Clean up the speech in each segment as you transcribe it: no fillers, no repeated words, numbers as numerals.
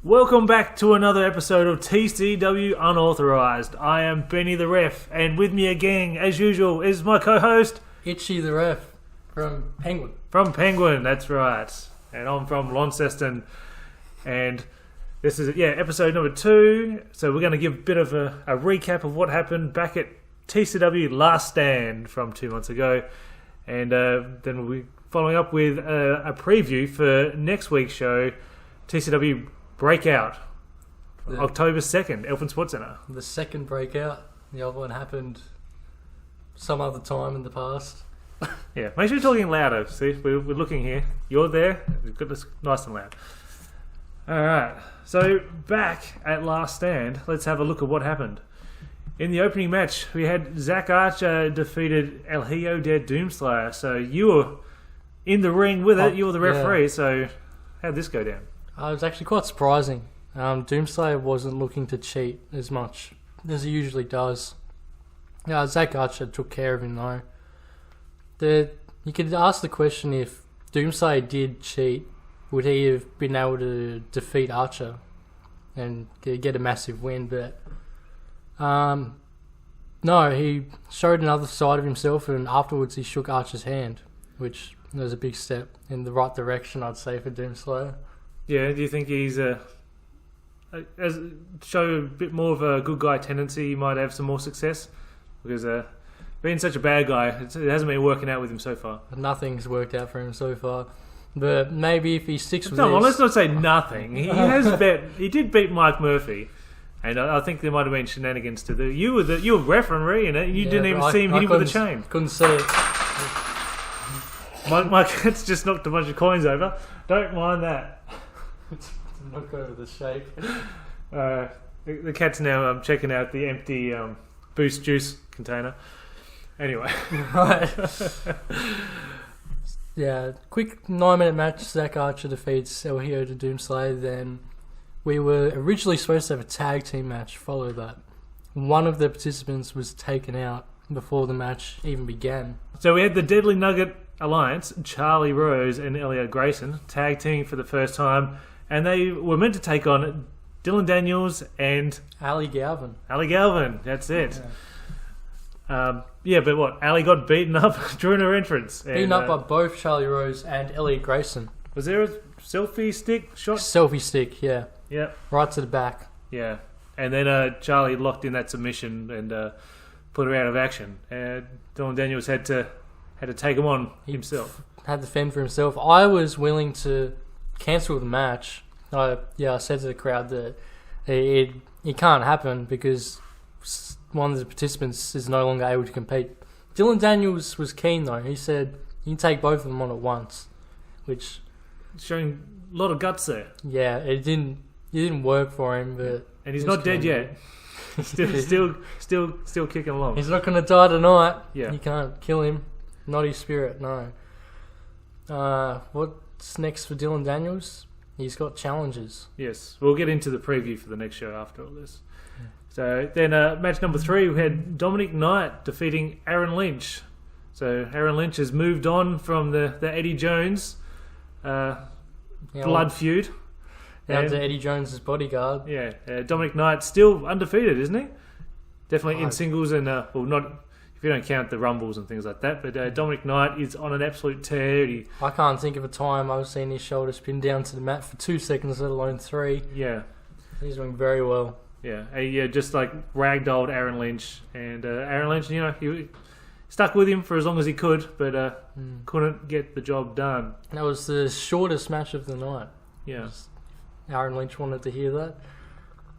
Welcome back to another episode of TCW Unauthorized. I am Benny the Ref, and with me again, as usual, is my co-host... Itchy the Ref, from Penguin. From Penguin, that's right. And I'm from Launceston. And this is, episode number 2. So we're going to give a bit of a recap of what happened back at TCW Last Stand from 2 months ago. And then we'll be following up with a preview for next week's show, TCW Breakout, October 2nd, Elfin Sports Centre. The second Breakout. The other one happened some other time in the past. Yeah, make sure you're talking louder. See, we're looking here. You're there. We've got this nice and loud. Alright, so back at Last Stand, let's have a look at what happened. In the opening match, we had Zack Archer defeated El Hijo de Doomslayer. So you were in the ring with it. You were the referee. Yeah. So how'd this go down? It was actually quite surprising. Doomslayer wasn't looking to cheat as much as he usually does. Zack Archer took care of him though. You could ask the question, if Doomslayer did cheat, would he have been able to defeat Archer and get a massive win? But no, he showed another side of himself, and afterwards he shook Archer's hand, which was a big step in the right direction, I'd say, for Doomslayer. Yeah, do you think he's show a bit more of a good guy tendency? He might have some more success, because being such a bad guy, it hasn't been working out with him so far. Nothing's worked out for him so far, but maybe if he sticks with well, let's not say nothing. He did beat Mike Murphy, and I think there might have been shenanigans to do. You were referee in it, and you didn't even see him hit him with a chain. Couldn't see it. My cat's just knocked a bunch of coins over. Don't mind that. Knock over the shape. The cat's now checking out the empty Boost juice container. Anyway. Right. Yeah, quick 9-minute match. Zack Archer defeats El Hijo de Doomslayer. Then we were originally supposed to have a tag team match follow that. One of the participants was taken out before the match even began. So we had the Deadly Nugget Alliance, Charlie Rose and Elliot Grayson, tag team for the first time, and they were meant to take on Dylan Daniels and Ali Galvin. Ali Galvin, that's it. Yeah. But what? Ali got beaten up during her entrance. Beaten up by both Charlie Rose and Elliot Grayson. Was there a selfie stick shot? Selfie stick, yeah. Yeah. Right to the back. Yeah. And then Charlie locked in that submission and put her out of action. Dylan Daniels had to take him on himself. Had to fend for himself. I was willing to cancel the match. I said to the crowd that it can't happen because one of the participants is no longer able to compete. Dylan Daniels was keen though. He said you can take both of them on at once, which showing a lot of guts there. Yeah, it didn't work for him, but and he's not dead yet. still kicking along. He's not going to die tonight. Yeah, you can't kill him. Not his spirit, no. What's next for Dylan Daniels? He's got challenges. Yes, we'll get into the preview for the next show after all this. Yeah. So then match number 3, we had Dominic Knight defeating Aaron Lynch. So Aaron Lynch has moved on from the Eddie Jones blood feud. Down to Eddie Jones' bodyguard. Yeah, Dominic Knight still undefeated, isn't he? Definitely in singles and, well, not... if you don't count the rumbles and things like that. But Dominic Knight is on an absolute tear. I can't think of a time I've seen his shoulder spin down to the mat for 2 seconds, let alone 3. Yeah. He's doing very well. Yeah, just like ragdolled Aaron Lynch. And Aaron Lynch, he stuck with him for as long as he could, but couldn't get the job done. That was the shortest match of the night. Yeah. Aaron Lynch wanted to hear that.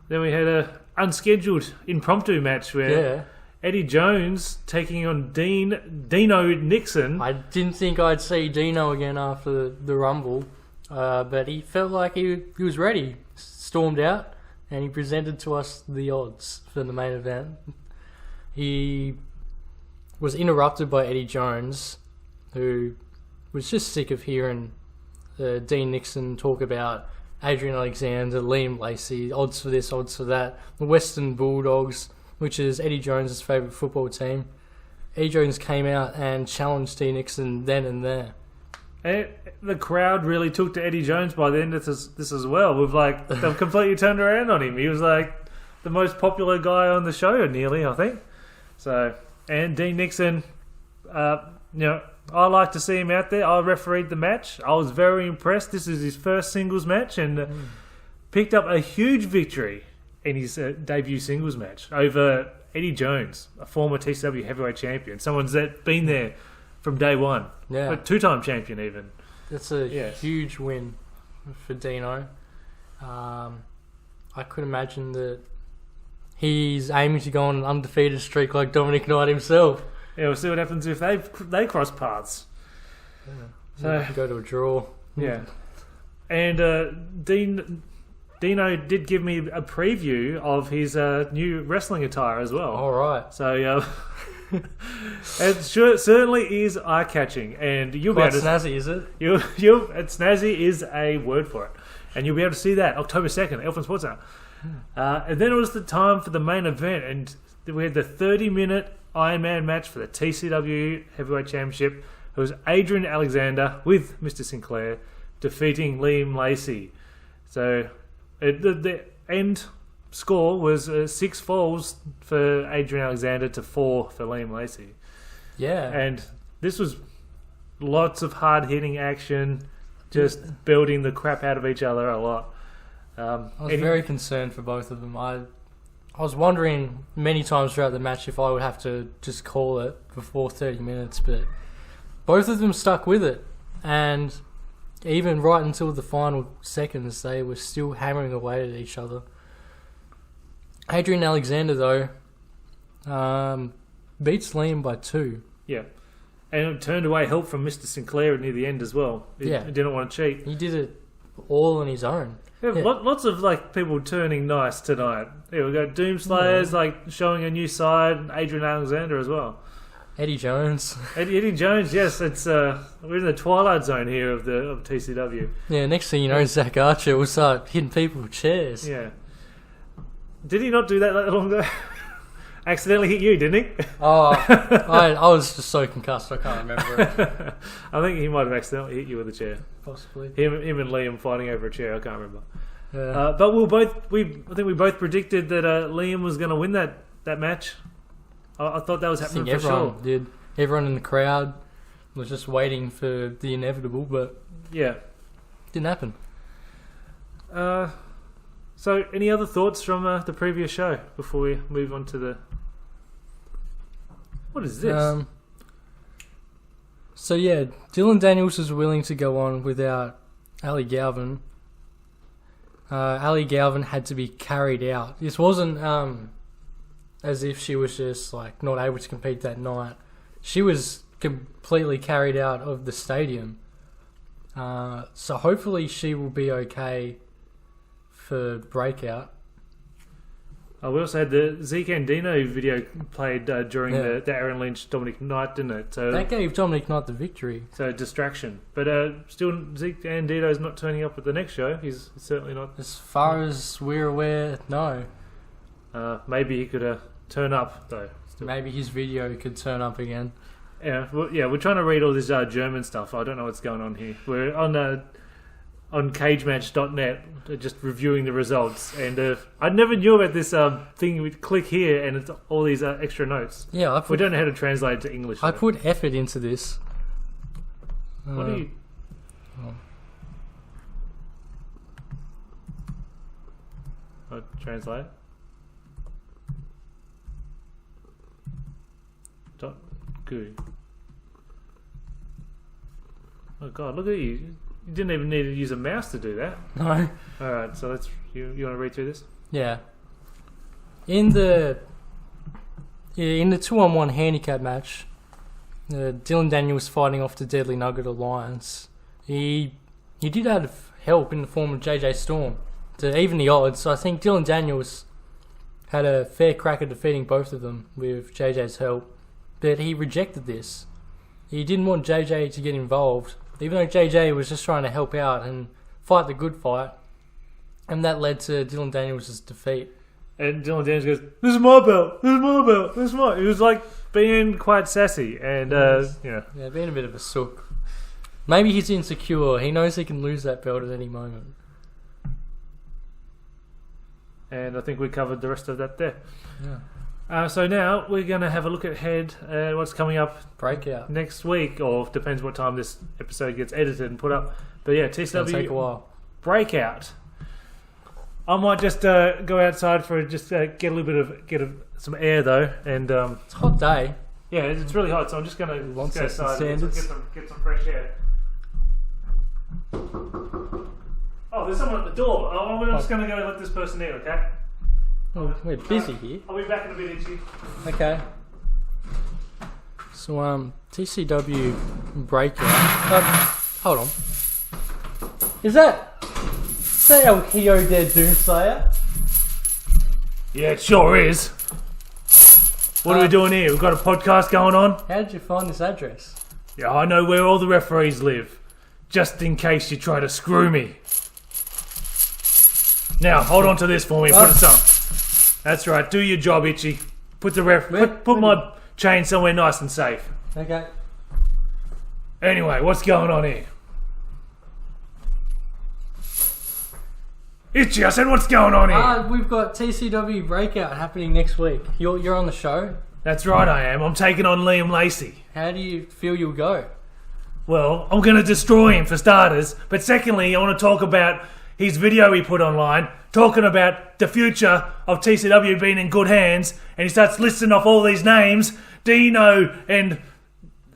Then we had a unscheduled impromptu match where... Eddie Jones taking on Dino Nixon. I didn't think I'd see Dino again after the Rumble, but he felt like he was ready. Stormed out, and he presented to us the odds for the main event. He was interrupted by Eddie Jones, who was just sick of hearing Dean Nixon talk about Adrian Alexander, Liam Lacey, odds for this, odds for that, the Western Bulldogs, which is Eddie Jones' favourite football team. Eddie Jones came out and challenged Dean Nixon then and there. And the crowd really took to Eddie Jones by the end of this as well. With like they've completely turned around on him. He was like the most popular guy on the show, nearly, I think. So, and Dean Nixon, I like to see him out there. I refereed the match. I was very impressed. This is his first singles match and picked up a huge victory in his debut singles match over Eddie Jones, a former TCW heavyweight champion. Someone's that been there from day one. Yeah. A two-time champion even. That's a huge win for Dino. I could imagine that he's aiming to go on an undefeated streak like Dominic Knight himself. Yeah, we'll see what happens if they cross paths. Yeah. So go to a draw. Yeah. And Dino did give me a preview of his new wrestling attire as well. All right. So it certainly is eye-catching, and you'll Quite be able to snazzy, is it? Snazzy is a word for it, and you'll be able to see that October 2nd, Elfin Sports Center. And then it was the time for the main event, and we had the 30-minute Iron Man match for the TCW Heavyweight Championship. It was Adrian Alexander with Mr. Sinclair defeating Liam Lacey. So the end score was 6 falls for Adrian Alexander to 4 for Liam Lacey. Yeah. And this was lots of hard-hitting action, just building the crap out of each other a lot. I was very concerned for both of them. I was wondering many times throughout the match if I would have to just call it before 30 minutes, but both of them stuck with it. And even right until the final seconds, they were still hammering away at each other. Adrian Alexander, though, beats Liam by 2. Yeah. And it turned away help from Mr. Sinclair near the end as well. He didn't want to cheat. He did it all on his own. Yeah. Lots of people turning nice tonight. Here we go. Doomslayers showing a new side. And Adrian Alexander as well. Eddie Jones. Eddie Jones. Yes, it's we're in the twilight zone here of TCW. Yeah. Next thing you know, Zack Archer will start hitting people with chairs. Yeah. Did he not do that long ago? Accidentally hit you, didn't he? Oh, I was just so concussed I can't remember it. I think he might have accidentally hit you with a chair. Possibly. Him and Liam fighting over a chair. I can't remember. Yeah. But I think we both predicted that Liam was going to win that match. I thought that was happening for sure. Did. Everyone in the crowd was just waiting for the inevitable, but didn't happen. So, any other thoughts from the previous show before we move on to the... What is this? So yeah, Dylan Daniels was willing to go on without Ali Galvin. Ali Galvin had to be carried out. This wasn't as if she was just not able to compete that night. She was completely carried out of the stadium. So hopefully she will be okay for Breakout. We also had the Zeke and Dino video played during the Aaron Lynch Dominick night, didn't it? So that gave Dominic Knight the victory. So distraction. But still, Zeke and Dino's not turning up at the next show. He's certainly not. As far as we're aware, no. Maybe he could turn up, though. Still. Maybe his video could turn up again. Yeah, we're trying to read all this German stuff. I don't know what's going on here. We're on cagematch.net, just reviewing the results, and I never knew about this thing. We click here, and it's all these extra notes. Yeah, we don't know how to translate it to English. I put effort into this. What do you? Translate. Good. Oh God! Look at you. You didn't even need to use a mouse to do that. No. All right, so let's. You want to read through this? Yeah. In the 2-on-1 handicap match, Dylan Daniels fighting off the Deadly Nugget Alliance. He did have help in the form of JJ Storm to even the odds. So I think Dylan Daniels had a fair crack at defeating both of them with JJ's help, but he rejected this. He didn't want JJ to get involved, even though JJ was just trying to help out and fight the good fight, and that led to Dylan Daniels' defeat. And Dylan Daniels goes, "This is my belt. This is my belt. This is my." He was being quite sassy and being a bit of a sook. Maybe he's insecure. He knows he can lose that belt at any moment. And I think we covered the rest of that there. Yeah. So now we're going to have a look ahead at what's coming up Breakout. next week, or depends what time this episode gets edited and put up. But yeah, It's going to take a TCW while. Breakout. I might just go outside for get a little bit of some air though, and It's a hot day. yeah, it's really hot, so I'm just going to go Launceston outside and standards. get some fresh air. Oh, there's someone at the door. I'm just going to go and let this person in, okay? Oh, we're busy here. I'll be back in a bit, Itchy. Okay. So, TCW Breakout. Hold on. Is that El Hijo de Doomslayer? Yeah, it sure is. What are we doing here? We've got a podcast going on. How did you find this address? Yeah, I know where all the referees live, just in case you try to screw me. Now, hold on to this for me. Put it some. That's right. Do your job, Itchy. Put my chain somewhere nice and safe. Okay. Anyway, what's going on here? Itchy, I said, what's going on here? We've got TCW Breakout happening next week. You're on the show. That's right, I am. I'm taking on Liam Lacey. How do you feel you'll go? Well, I'm going to destroy him for starters. But secondly, I want to talk about his video he put online, talking about the future of TCW being in good hands. And he starts listing off all these names, Dino and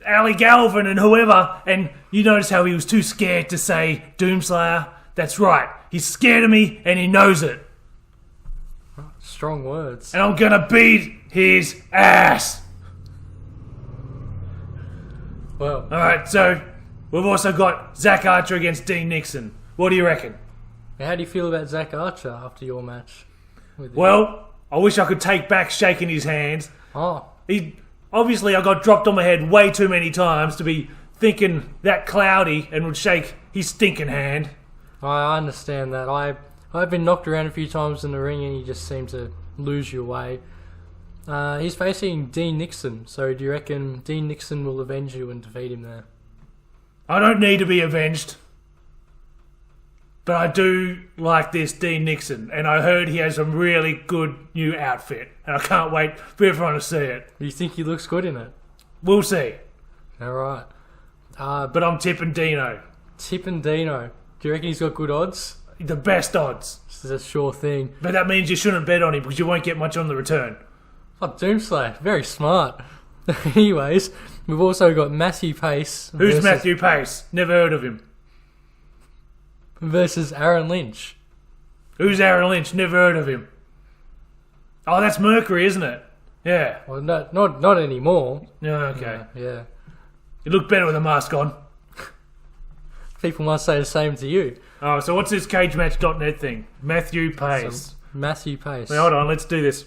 Ali Galvin and whoever. And you notice how he was too scared to say Doomslayer? That's right. He's scared of me and he knows it. Strong words. And I'm going to beat his ass. Well, Alright, so we've also got Zack Archer against Dean Nixon. What do you reckon? how do you feel about Zack Archer after your match? With him? Well, I wish I could take back shaking his hands. Oh, Obviously, I got dropped on my head way too many times to be thinking that cloudy and would shake his stinking hand. I understand that. I've been knocked around a few times in the ring and you just seem to lose your way. He's facing Dean Nixon, so do you reckon Dean Nixon will avenge you and defeat him there? I don't need to be avenged. But I do like this Dean Nixon, and I heard he has a really good new outfit, and I can't wait for everyone to see it. Do you think he looks good in it? We'll see. Alright. But I'm tipping Dino. Tipping Dino. Do you reckon he's got good odds? The best odds. This is a sure thing. But that means you shouldn't bet on him because you won't get much on the return. Oh, Doomslayer. Very smart. Anyways, we've also got Matthew Pace. Who's Matthew Pace? Never heard of him. Versus Aaron Lynch. Who's Aaron Lynch? Never heard of him. Oh, that's Mercury, isn't it? Yeah. Well, not anymore. Yeah, okay. Yeah. You look better with a mask on. People must say the same to you. Oh, so what's this cagematch.net thing? Matthew Pace. Matthew Pace. Wait, hold on, let's do this.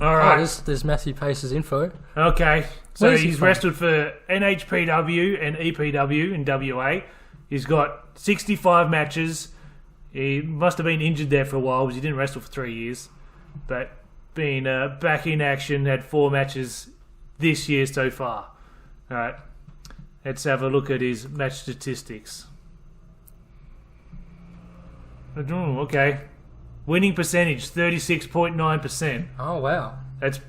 Alright. There's Matthew Pace's info. Okay. So Where's he he's from? wrestled for NHPW and EPW in WA. He's got 65 matches. He must have been injured there for a while because he didn't wrestle for 3 years. But being back in action, had 4 matches this year so far. Alright. Let's have a look at his match statistics. Oh, okay. Winning percentage, 36.9%. Oh, wow. That's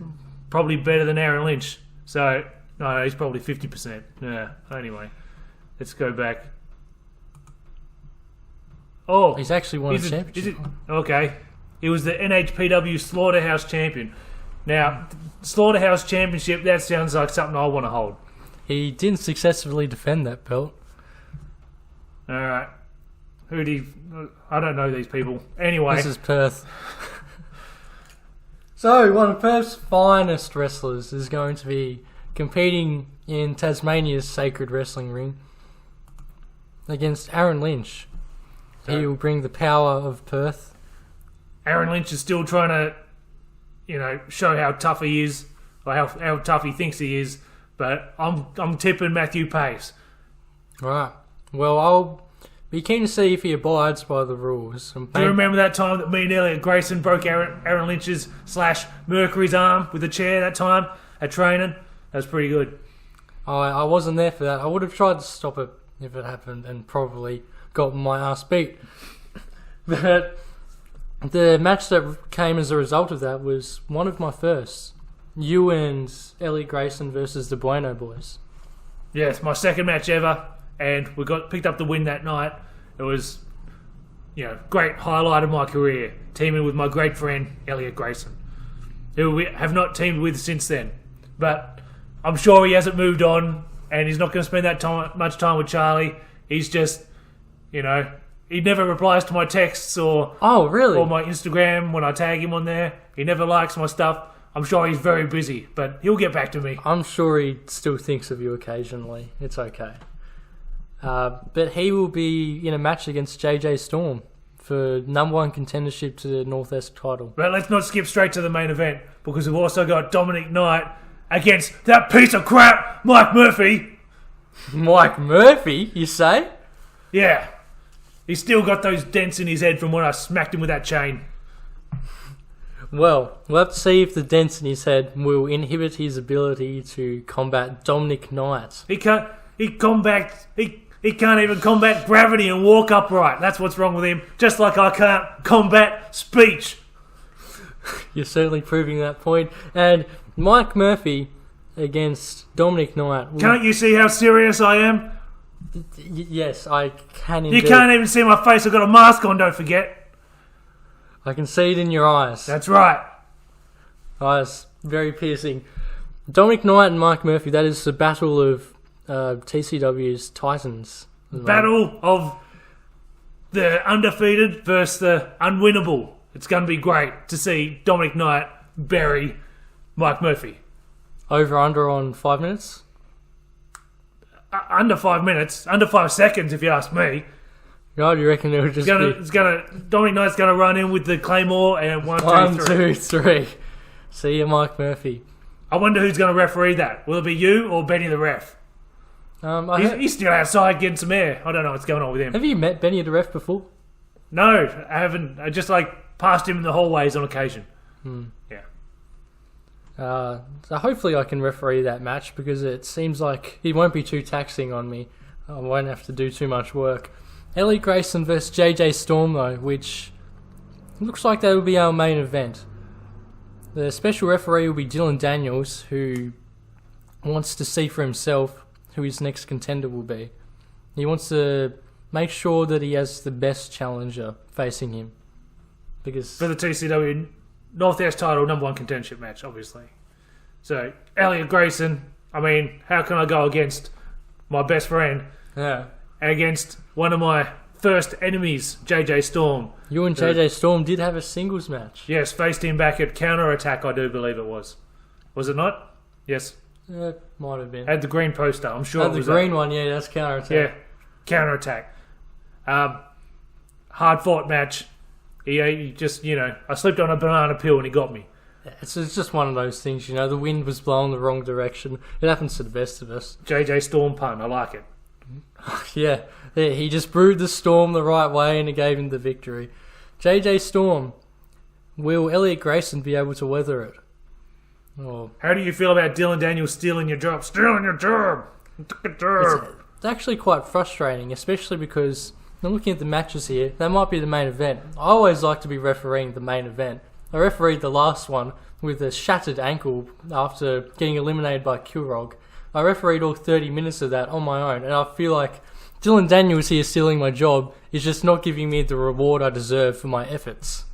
probably better than Aaron Lynch. So, no, he's probably 50%. Yeah, anyway. Let's go back. Oh, He's actually won a championship. Okay. He was the NHPW Slaughterhouse Champion. Now, Slaughterhouse Championship, that sounds like something I want to hold. He didn't successfully defend that belt. Alright. I don't know these people. Anyway. This is Perth. So, one of Perth's finest wrestlers is going to be competing in Tasmania's Sacred Wrestling Ring against Aaron Lynch. He will bring the power of Perth. Aaron Lynch is still trying to, show how tough he is, or how tough he thinks he is. But I'm tipping Matthew Pace. Right. Well, I'll be keen to see if he abides by the rules. Do you remember that time that me and Elliot Grayson broke Aaron Lynch's / Mercury's arm with a chair that time at training? That was pretty good. I wasn't there for that. I would have tried to stop it if it happened and probably got my ass beat. But the match that came as a result of that was one of my firsts. You and Elliot Grayson versus the Bueno Boys. Yeah, it's my second match ever, and we picked up the win that night. It was, great highlight of my career, teaming with my great friend Elliot Grayson, who we have not teamed with since then. But I'm sure he hasn't moved on, and he's not going to spend much time with Charlie. He's just, he never replies to my texts or or my Instagram when I tag him on there. He never likes my stuff. I'm sure he's very busy, but he'll get back to me. I'm sure he still thinks of you occasionally. It's okay. But he will be in a match against JJ Storm for number 1 contendership to the Northwest title. But let's not skip straight to the main event, because we've also got Dominic Knight against that piece of crap, Mike Murphy. Mike Murphy, you say? Yeah. He's still got those dents in his head from when I smacked him with that chain. Well, we'll have to see if the dents in his head will inhibit his ability to combat Dominic Knight. He can't even combat gravity and walk upright. That's what's wrong with him. Just like I can't combat speech. You're certainly proving that point. And Mike Murphy against Dominic Knight. Can't you see how serious I am? Yes, I can indeed. You can't even see my face. I've got a mask on, don't forget. I can see it in your eyes. That's right. Eyes, very piercing. Dominic Knight and Mike Murphy, that is the battle of TCW's Titans. Battle of the undefeated versus the unwinnable. It's going to be great to see Dominic Knight bury Mike Murphy. Over under on 5 minutes? Under 5 minutes. Under 5 seconds, if you ask me. God, you reckon it would just Dominic Knight's going to run in with the Claymore and 1, 2, 3. See you, Mike Murphy. I wonder who's going to referee that. Will it be you or Benny the ref? He's still outside getting some air. I don't know what's going on with him. Have you met Benny the ref before? No, I haven't. I just passed him in the hallways on occasion. Yeah. So hopefully I can referee that match, because it seems like it won't be too taxing on me. I won't have to do too much work. Ellie Grayson versus JJ Storm, though, which looks like that will be our main event. The special referee will be Dylan Daniels, who wants to see for himself who his next contender will be. He wants to make sure that he has the best challenger facing him. Because for the TCW Northwest title, number 1 contendership match, obviously. So, Elliot Grayson, how can I go against my best friend? Yeah. And against one of my first enemies, JJ Storm. You and JJ Storm did have a singles match. Yes, faced him back at Counter Attack, I do believe it was. Was it not? Yes. It might have been. Had the green poster, I'm sure. The green one, yeah, that's Counter Attack. Yeah, Counter Attack. Hard fought match. He just, I slipped on a banana peel and he got me. It's just one of those things, the wind was blowing the wrong direction. It happens to the best of us. JJ Storm pun, I like it. Yeah, he just brewed the storm the right way and it gave him the victory. JJ Storm, will Elliot Grayson be able to weather it? Oh. How do you feel about Dylan Daniels stealing your job? Stealing your job! It's actually quite frustrating, especially because I'm looking at the matches here. That might be the main event. I always like to be refereeing the main event. I refereed the last one with a shattered ankle after getting eliminated by Kilrog. I refereed all 30 minutes of that on my own, and I feel like Dylan Daniels here stealing my job is just not giving me the reward I deserve for my efforts.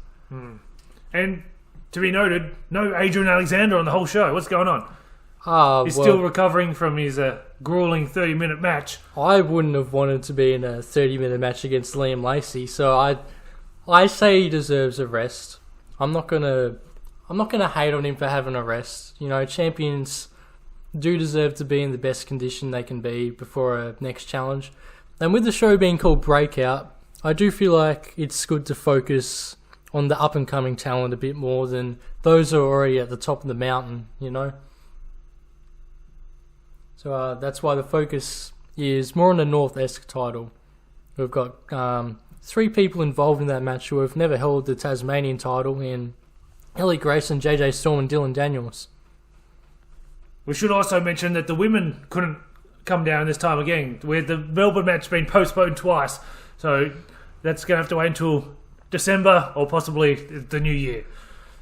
And to be noted, no Adrian Alexander on the whole show. What's going on? He's still recovering from his grueling 30-minute match. I wouldn't have wanted to be in a 30-minute match against Liam Lacey, so I say he deserves a rest. I'm not gonna hate on him for having a rest. Champions do deserve to be in the best condition they can be before a next challenge. And with the show being called Breakout, I do feel like it's good to focus on the up-and-coming talent a bit more than those who are already at the top of the mountain, So that's why the focus is more on the North-esque title. We've got 3 people involved in that match who have never held the Tasmanian title in Ellie Grayson, JJ Storm and Dylan Daniels. We should also mention that the women couldn't come down this time again. With the Melbourne match being postponed twice. So that's going to have to wait until December or possibly the new year.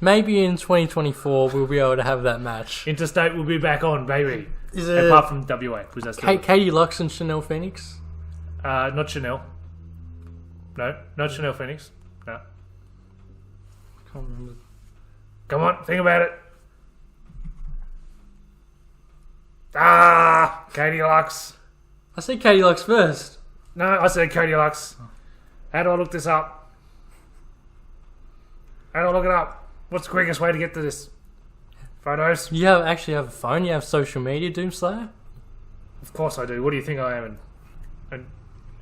Maybe in 2024 we'll be able to have that match. Interstate will be back on, baby. Is it apart from WA, because that's Katie Lux and Chanel Phoenix? Not Chanel. No, not Chanel Phoenix. No. Can't remember. Come on, think about it. Katie Lux. I said Katie Lux first. No, I said Katie Lux. How do I look this up? How do I look it up? What's the quickest way to get to this? Photos? You actually have a phone? You have social media, Doomslayer? Of course I do. What do you think I am? An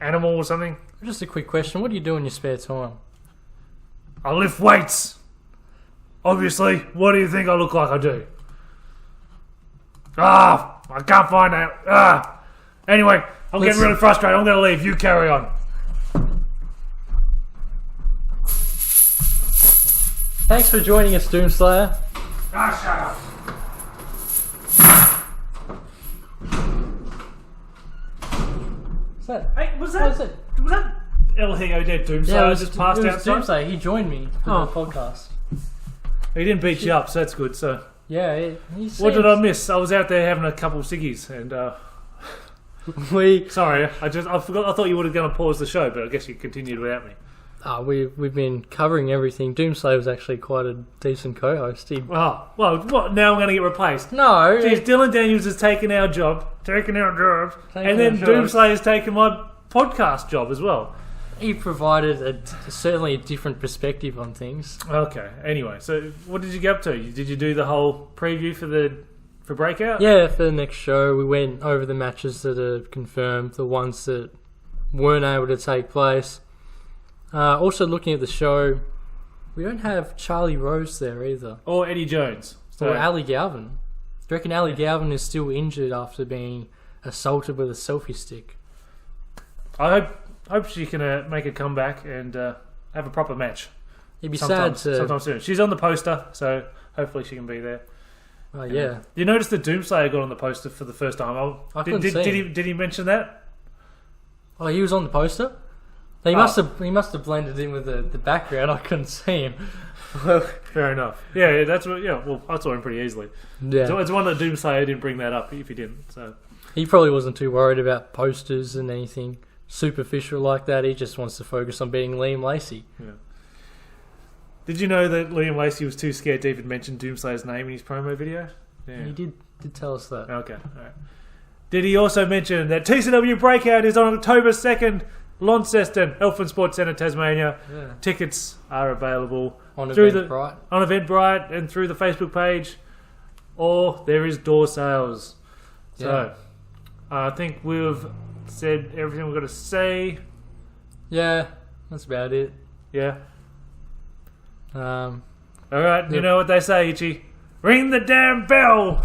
animal or something? Just a quick question. What do you do in your spare time? I lift weights. Obviously. What do you think I look like I do? I can't find out. Anyway, I'm getting really frustrated. I'm going to leave. You carry on. Thanks for joining us, Doomslayer. Shut up. What's that? Hey, was that El Higo Dead Doomslayer just passed outside? Doomslayer. He joined me for the podcast. He didn't beat you up, so that's good. So yeah, what did I miss? I was out there having a couple of ciggies, and sorry, I forgot. I thought you were going to pause the show, but I guess you continued without me. We've been covering everything. Doomslayer was actually quite a decent co-host. Well, what? Now I'm going to get replaced. No. Jeez, Dylan Daniels has taken our job, and then Doomslayer's taken my podcast job as well. He provided certainly a different perspective on things. Okay. Anyway, so what did you get up to? Did you do the whole preview for Breakout? Yeah, for the next show, we went over the matches that are confirmed, the ones that weren't able to take place. Also, looking at the show, we don't have Charlie Rose there either. Or Eddie Jones. So. Or Ali Galvin. Do you reckon Ali Galvin is still injured after being assaulted with a selfie stick? I hope she can make a comeback and have a proper match. It'd be sad to... Sometime soon. She's on the poster, so hopefully she can be there. Yeah. You noticed that Doomslayer got on the poster for the first time. Did he mention that? Oh, he was on the poster? He must have blended in with the background. I couldn't see him. Fair enough. Yeah, that's what. Yeah, well, I saw him pretty easily. Yeah, so it's one that Doomslayer didn't bring that up if he didn't. So he probably wasn't too worried about posters and anything superficial like that. He just wants to focus on beating Liam Lacey. Yeah. Did you know that Liam Lacey was too scared to even mention Doomslayer's name in his promo video? Yeah. He did tell us that. Okay. All right. Did he also mention that TCW Breakout is on October 2nd? Launceston, Elfin Sports Centre, Tasmania. Yeah. Tickets are available on Eventbrite and through the Facebook page, or there is door sales. Yeah. So, I think we've said everything we've got to say. Yeah, that's about it. Yeah. All right, you know what they say, Ichi. Ring the damn bell!